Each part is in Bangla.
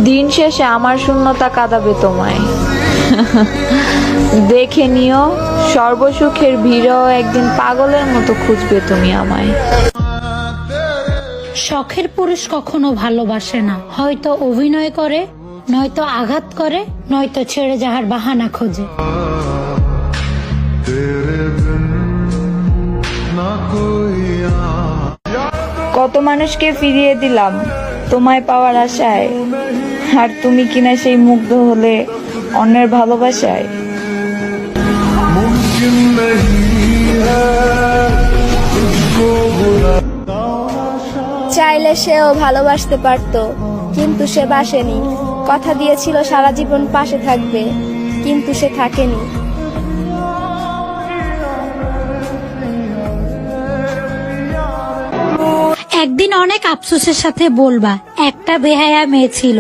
দিন শেষে আমার শূন্যতা কাঁদাবে তোমায়। দেখে নিও, সর্বসুখের ভিড়ও একদিন পাগলের মতো খুঁজবে তুমি আমায়। শখের পুরুষ কখনো ভালোবাসে না, হয়তো অভিনয় করে, নয়তো আঘাত করে, নয়তো ছেড়ে যাওয়ার বাহানা খোঁজে। কত মানুষকে ফিরিয়ে দিলাম তোমায় পাওয়ার আশায়, আর তুমি কিনা সেই মুগ্ধ হলে অন্যের ভালোবাসায়। চাইলে সেও ভালোবাসতে পারতো, কিন্তু সে বাসেনি। কথা দিয়েছিল সারা জীবন পাশে থাকবে, কিন্তু সে থাকেনি। একদিন অনেক আফসোসের সাথে বলবা, একটা বেহায়া মেয়ে ছিল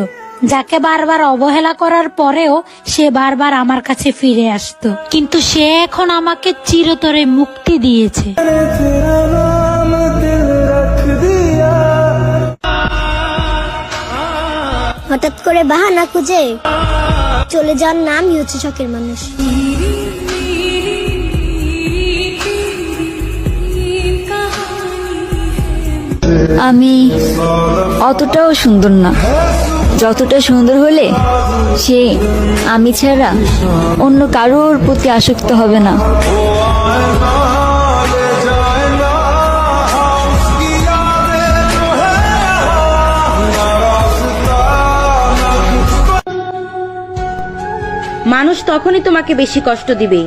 যাকে বারবার অবহেলা করার পরেও সে বারবার আমার কাছে ফিরে আসতো, কিন্তু সে এখন আমাকে চিরতরে মুক্তি দিয়েছে। হঠাৎ করে বাহানা খুঁজে চলে যাওয়ার নামই হচ্ছে শখের মানুষ। আমি অতটাও সুন্দর না, যতটা সুন্দর হলে সে আমি ছাড়া অন্য কারোর প্রতি আসক্ত হবে না। মানুষ তখনই তোমাকে বেশি কষ্ট দিবে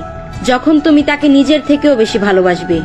যখন তুমি তাকে নিজের থেকেও বেশি ভালোবাসবে।